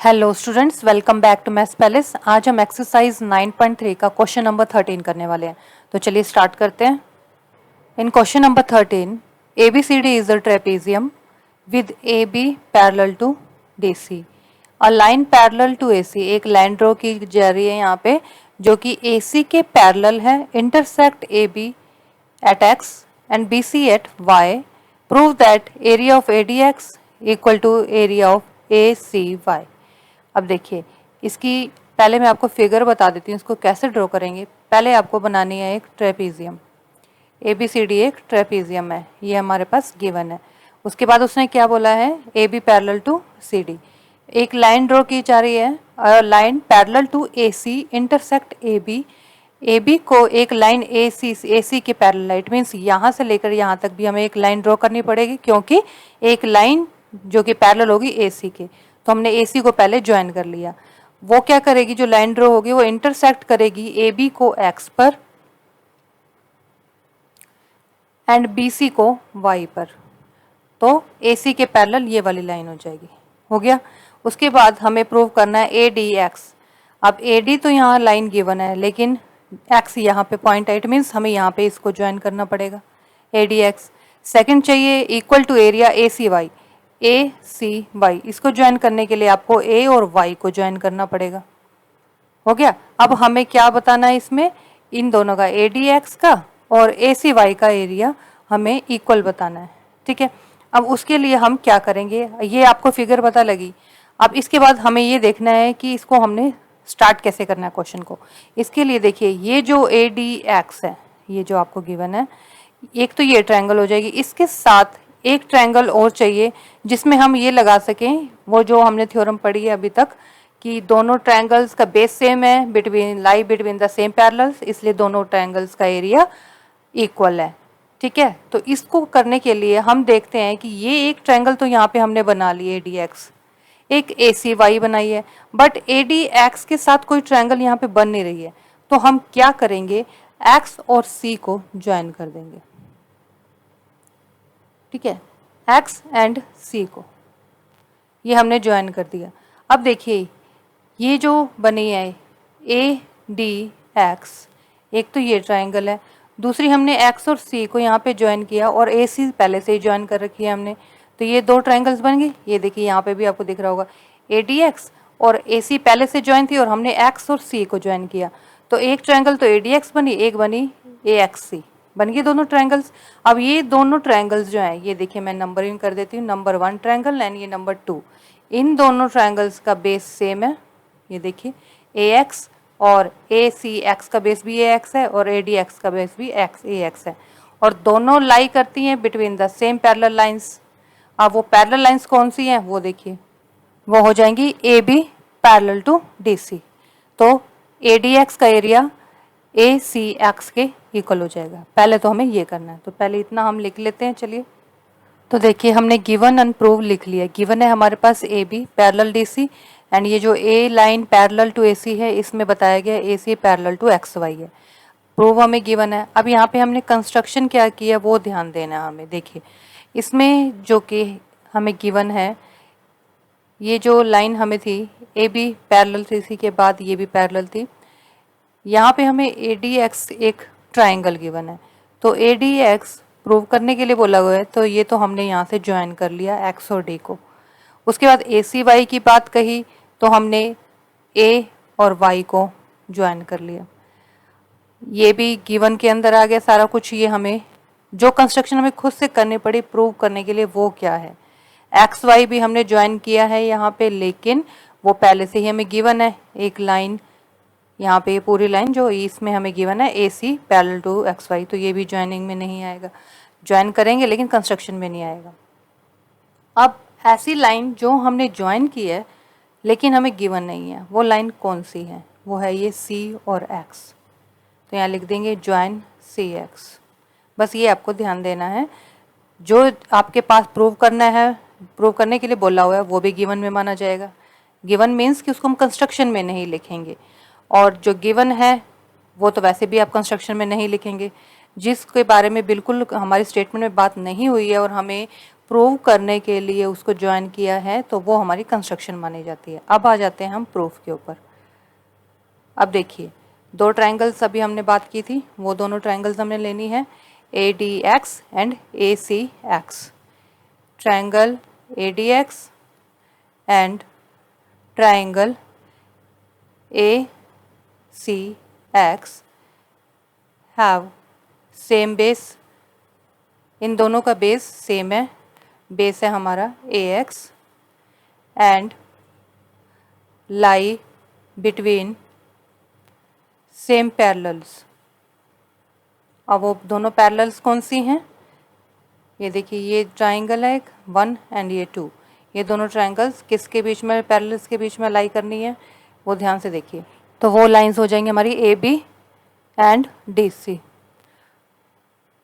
Hello students, welcome back to maths palace. आज हम exercise 9.3 का क्वेश्चन नंबर 13 करने वाले हैं। तो चलिए स्टार्ट करते हैं। In question number 13, ABCD is a trapezium with AB parallel to DC। A line parallel to AC, एक लाइन ड्रॉ की जा रही है यहाँ पे जो कि AC के पैरेलल है, intersect AB at x and BC at y. Prove that area of ADX equal to area of ACY। अब देखिए, इसकी पहले मैं आपको फिगर बता देती हूँ इसको कैसे ड्रॉ करेंगे। पहले आपको बनानी है एक ट्रेपेजियम। ABCD एक ट्रेपेजियम है, ये हमारे पास गिवन है। उसके बाद उसने क्या बोला है, AB पैरेलल टू CD। एक लाइन ड्रॉ की जा रही है, line parallel to AC intersect AB को एक लाइन AC के पैरेलल, इट मीन्स यहाँ से लेकर यहाँ तक भी हमें एक लाइन ड्रॉ करनी पड़ेगी, क्योंकि एक लाइन जो कि पैरेलल होगी AC के। तो हमने AC को पहले ज्वाइन कर लिया। वो क्या करेगी, जो लाइन ड्रॉ होगी वो इंटरसेक्ट करेगी AB को X पर एंड BC को Y पर। तो AC के पैरेलल ये वाली लाइन हो जाएगी। हो गया। उसके बाद हमें प्रूव करना है ADX। अब AD तो यहाँ लाइन गिवन है, लेकिन X यहाँ पे पॉइंट है, इट मीन्स हमें यहाँ पे इसको ज्वाइन करना पड़ेगा ADX। सेकंड चाहिए इक्वल टू एरिया ACY। इसको ज्वाइन करने के लिए आपको A और Y को ज्वाइन करना पड़ेगा। हो गया। अब हमें क्या बताना है इसमें, इन दोनों का ADX का और ACY का एरिया हमें इक्वल बताना है। ठीक है। अब उसके लिए हम क्या करेंगे, ये आपको फिगर पता लगी। अब इसके बाद हमें ये देखना है कि इसको हमने स्टार्ट कैसे करना है क्वेश्चन को। इसके लिए देखिए, ये जो ADX है, ये जो आपको गिवन है, एक तो ये ट्रायंगल हो जाएगी, इसके साथ एक ट्रायंगल और चाहिए जिसमें हम ये लगा सकें वो जो हमने थ्योरम पढ़ी है अभी तक कि दोनों ट्रायंगल्स का बेस सेम है, lie between the same parallels, इसलिए दोनों ट्रायंगल्स का एरिया इक्वल है। ठीक है। तो इसको करने के लिए हम देखते हैं कि ये एक ट्रायंगल तो यहाँ पे हमने बना ली ADX, एक ACY बनाई है, बट ADX के साथ कोई ट्रायंगल यहाँ पे बन नहीं रही है। तो हम क्या करेंगे, X और C को ज्वाइन कर देंगे। ठीक है, X एंड C को ये हमने ज्वाइन कर दिया। अब देखिए, ये जो बनी है ADX, एक तो ये ट्रायंगल है, दूसरी हमने X और C को यहाँ पे ज्वाइन किया और AC पहले से ही ज्वाइन कर रखी है हमने, तो ये दो ट्रायंगल्स बन गए। ये देखिए यहाँ पे भी आपको दिख रहा होगा, ADX और AC पहले से ज्वाइन थी और हमने X और C को ज्वाइन किया, तो एक ट्रायंगल तो ADX बनी, एक बनी AXC, बन गए दोनों ट्रायंगल्स। अब ये दोनों ट्रायंगल्स जो हैं, ये देखिए मैं नंबरिंग कर देती हूँ, नंबर 1 ट्रायंगल एंड ये नंबर 2, इन दोनों ट्रायंगल्स का बेस सेम है। ये देखिए AX और ACX का बेस भी AX है और ADX का बेस भी AX है, और दोनों लाई करती हैं between the same parallel lines. अब वो पैरेलल लाइंस कौन सी हैं, वो देखिए, वो हो जाएंगी AB पैरेलल टू DC। तो ADX का एरिया ACX के इक्वल हो जाएगा। पहले तो हमें ये करना है, तो पहले इतना हम लिख लेते हैं। चलिए, तो देखिए हमने गिवन एंड प्रूव लिख लिया। गिवन है हमारे पास AB पैरेलल DC एंड ये जो A line parallel to AC है, इसमें बताया गया AC पैरेलल टू XY है। प्रूव हमें गिवन है। अब यहाँ पे हमने कंस्ट्रक्शन क्या किया वो ध्यान देना है हमें। देखिए, इसमें जो कि हमें गिवन है, ये जो लाइन हमें थी AB पैरेलल थी, इसी के बाद ये भी पैरेलल थी, यहाँ पे हमें ADX एक ट्रायंगल गिवन है, तो ADX प्रूव करने के लिए बोला हुआ है, तो ये तो हमने यहाँ से ज्वाइन कर लिया X और D को। उसके बाद ACY की बात कही तो हमने A और Y को ज्वाइन कर लिया। ये भी गिवन के अंदर आ गया सारा कुछ। ये हमें जो कंस्ट्रक्शन हमें खुद से करनी पड़ी प्रूव करने के लिए वो क्या है, XY भी हमने ज्वाइन किया है यहाँ पे, लेकिन वो पहले से ही हमें गिवन है एक लाइन, यहाँ पे पूरी लाइन जो इसमें हमें गिवन है AC पैरेलल टू XY, तो ये भी ज्वाइनिंग में नहीं आएगा। ज्वाइन करेंगे लेकिन कंस्ट्रक्शन में नहीं आएगा। अब ऐसी लाइन जो हमने ज्वाइन की है लेकिन हमें गिवन नहीं है, वो लाइन कौन सी है, वो है ये C और X। तो यहाँ लिख देंगे ज्वाइन CX। बस ये आपको ध्यान देना है, जो आपके पास प्रूव करना है, प्रूव करने के लिए बोला हुआ है, वो भी गिवन में माना जाएगा। गिवन मीन्स कि उसको हम कंस्ट्रक्शन में नहीं लिखेंगे, और जो गिवन है वो तो वैसे भी आप कंस्ट्रक्शन में नहीं लिखेंगे। जिसके बारे में बिल्कुल हमारी स्टेटमेंट में बात नहीं हुई है और हमें प्रूव करने के लिए उसको ज्वाइन किया है तो वो हमारी कंस्ट्रक्शन मानी जाती है। अब आ जाते हैं हम प्रूफ के ऊपर। अब देखिए, दो ट्रायंगल्स अभी हमने बात की थी, वो दोनों ट्रायंगल्स हमने लेनी है, ADX and ACX। Triangle ADX and triangle ACX have same base. इन दोनों का बेस सेम है, बेस है हमारा AX and lie between same parallels. अब वो दोनों पैरेलल्स कौन सी हैं? ये देखिए, ये ट्रायंगल है एक 1 एंड ये 2। ये दोनों ट्रायंगल्स किसके बीच में, पैरेलल्स के बीच में लाई करनी है, वो ध्यान से देखिए। तो वो लाइंस हो जाएंगी हमारी AB एंड DC।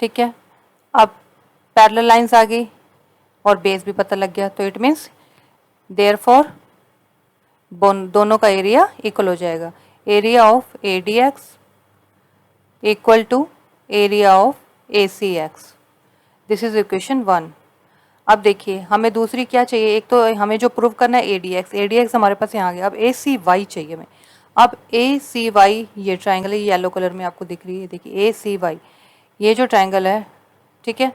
ठीक है, अब पैरेलल लाइंस आ गई और बेस भी पता लग गया, तो इट मीन्स देयरफॉर दोनों का एरिया इक्वल हो जाएगा। Area of ADX equal to area of ACX। This is equation 1। अब देखिए, हमें दूसरी क्या चाहिए? एक तो हमें जो प्रूव करना है ADX हमारे पास यहाँ आ गया। अब ACY चाहिए हमें। अब ACY, ये ट्रायंगल है, येलो कलर में आपको दिख रही है, देखिए ACY, ये जो ट्रायंगल है, ठीक है,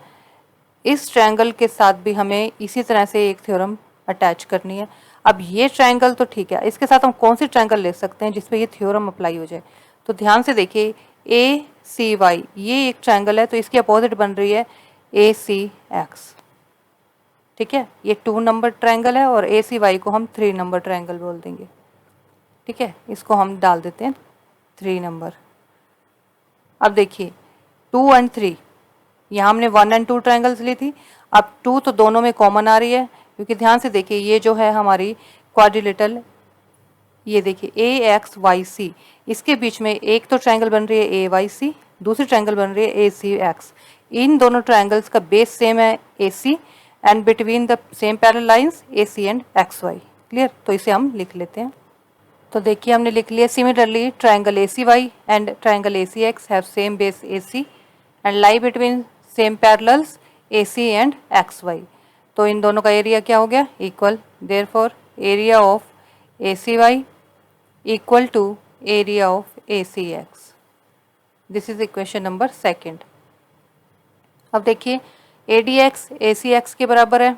इस ट्रायंगल के साथ भी हमें इसी तरह से एक थ्योरम अटैच करनी है। अब ये ट्रायंगल तो ठीक है, इसके साथ हम कौन सी ट्रायंगल ले सकते हैं जिसपे ये थ्योरम अप्लाई हो जाए? तो ध्यान से देखिए, ACY ये एक ट्रायंगल है, तो इसकी अपोजिट बन रही है ACX। ठीक है, ये 2 नंबर ट्रायंगल है और ACY को हम 3 नंबर ट्रायंगल बोल देंगे। ठीक है, इसको हम डाल देते हैं 3 नंबर। अब देखिए 2 एंड 3, यहाँ हमने 1 एंड 2 ट्रायंगल्स ली थी। अब 2 तो दोनों में कॉमन आ रही है, क्योंकि ध्यान से देखिए, ये जो है हमारी क्वाड्रिलेटरल, ये देखिए AXYC, इसके बीच में एक तो ट्रायंगल बन रही है AYC, दूसरी ट्रायंगल बन रही है ACX। इन दोनों ट्रायंगल्स का बेस सेम है AC and between the same parallel lines AC and XY। Clear? तो इसे हम लिख लेते हैं। तो देखिए, हमने लिख लिया, similarly triangle ACY and triangle ACX have same base AC and lie between same parallels AC and XY। तो इन दोनों का एरिया क्या हो गया? Equal. Therefore area of ACY equal to area of ACX। This is equation number 2। अब देखिए, ADX ACX के बराबर है,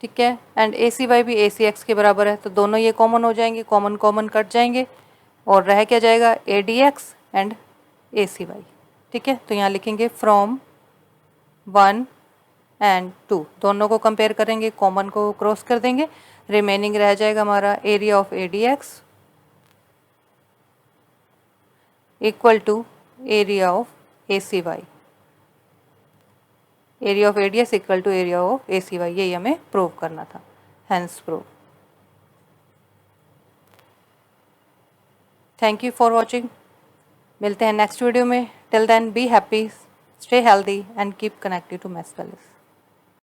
ठीक है, एंड ACY भी ACX के बराबर है, तो दोनों ये कॉमन हो जाएंगे, कॉमन कॉमन कट जाएंगे और रह क्या जाएगा? ADX and ACY। ठीक है, तो यहाँ लिखेंगे फ्रॉम 1 एंड 2, दोनों को कंपेयर करेंगे, कॉमन को क्रॉस कर देंगे, रिमेनिंग रह जाएगा हमारा area of ADX equal to area of ACY। Area of ADX equal to area of ACY, यही हमें प्रूव करना था, hence prove. Thank you for watching. मिलते हैं नेक्स्ट वीडियो में। Till then be happy, stay healthy and keep connected to maths palace.